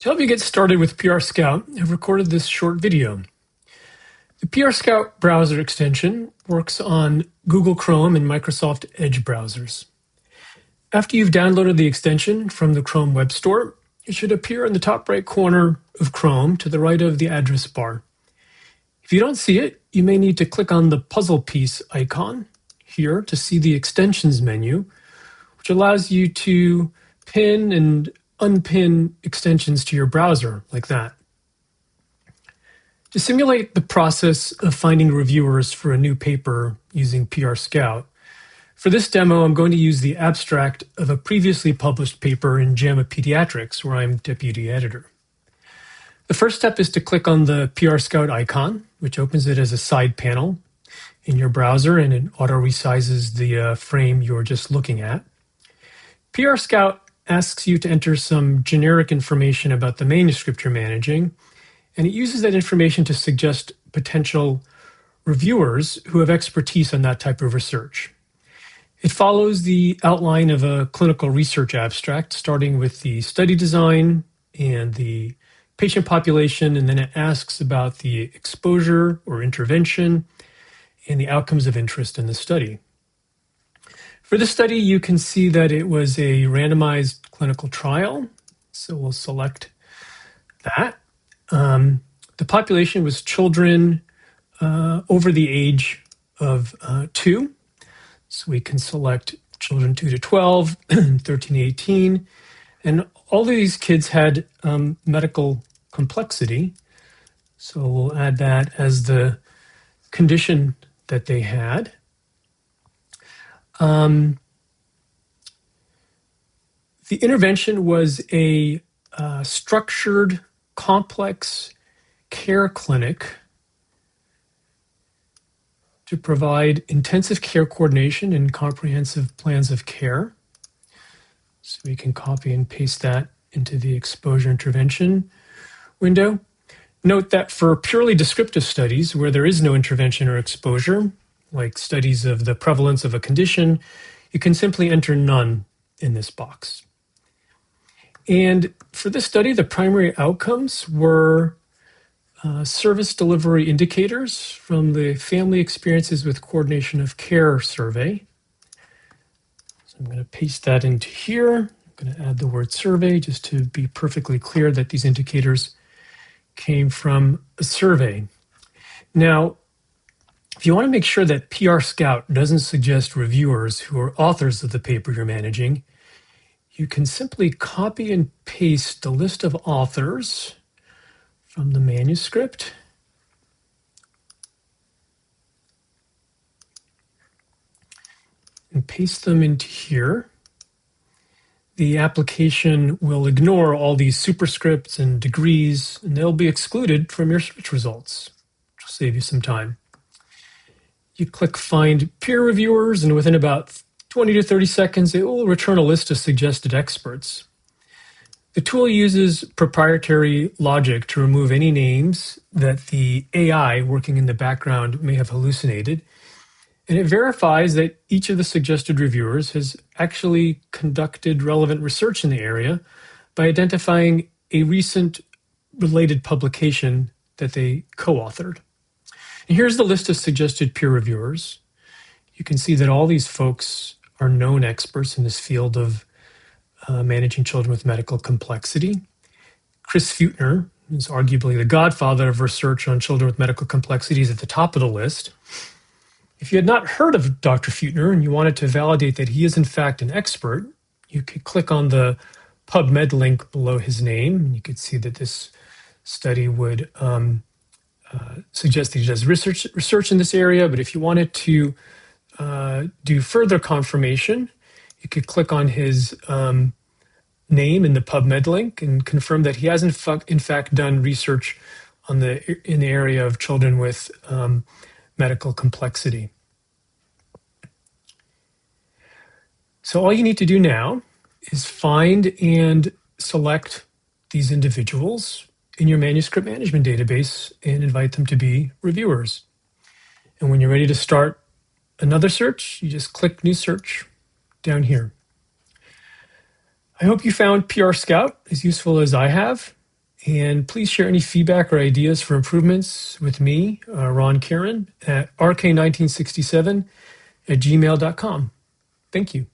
To help you get started with PR Scout, I've recorded this short video. The PR Scout browser extension works on Google Chrome and Microsoft Edge browsers. After you've downloaded the extension from the Chrome Web Store, it should appear in the top right corner of Chrome to the right of the address bar. If you don't see it, you may need to click on the puzzle piece icon here to see the extensions menu, which allows you to pin and unpin extensions to your browser like that. To simulate the process of finding reviewers for a new paper using PR Scout, for this demo, I'm going to use the abstract of a previously published paper in JAMA Pediatrics, where I'm deputy editor. The first step is to click on the PR Scout icon, which opens it as a side panel in your browser, and it auto-resizes the frame you're just looking at. PR Scout asks you to enter some generic information about the manuscript you're managing, and it uses that information to suggest potential reviewers who have expertise on that type of research. It follows the outline of a clinical research abstract, starting with the study design and the patient population, and then it asks about the exposure or intervention and the outcomes of interest in the study. For this study, you can see that it was a randomized clinical trial, so we'll select that. The population was children over the age of 2, so we can select children 2 to 12, 13 to 18, and all of these kids had medical complexity, so we'll add that as the condition that they had. The intervention was a structured, complex care clinic to provide intensive care coordination and comprehensive plans of care. So we can copy and paste that into the exposure intervention window. Note that for purely descriptive studies where there is no intervention or exposure, like studies of the prevalence of a condition, you can simply enter none in this box. And for this study, the primary outcomes were service delivery indicators from the Family Experiences with Coordination of Care survey. So I'm going to paste that into here. I'm going to add the word survey just to be perfectly clear that these indicators came from a survey. Now, if you want to make sure that PR Scout doesn't suggest reviewers who are authors of the paper you're managing, you can simply copy and paste the list of authors from the manuscript and paste them into here. The application will ignore all these superscripts and degrees, and they'll be excluded from your search results, which will save you some time. You click Find Peer Reviewers, and within about 20 to 30 seconds, it will return a list of suggested experts. The tool uses proprietary logic to remove any names that the AI working in the background may have hallucinated, and it verifies that each of the suggested reviewers has actually conducted relevant research in the area by identifying a recent related publication that they co-authored. And here's the list of suggested peer reviewers. You can see that all these folks are known experts in this field of managing children with medical complexity. Chris Feutner is arguably the godfather of research on children with medical complexities at the top of the list. If you had not heard of Dr. Feutner and you wanted to validate that he is in fact an expert, you could click on the PubMed link below his name, and you could see that this study would suggest that he does research in this area. But if you wanted to do further confirmation, you could click on his name in the PubMed link and confirm that he has in fact done research in the area of children with medical complexity. So all you need to do now is find and select these individuals in your manuscript management database and invite them to be reviewers. And when you're ready to start another search, you just click New Search down here. I hope you found PR Scout as useful as I have. And please share any feedback or ideas for improvements with me, Ron Karen, at rk1967 at gmail.com. Thank you.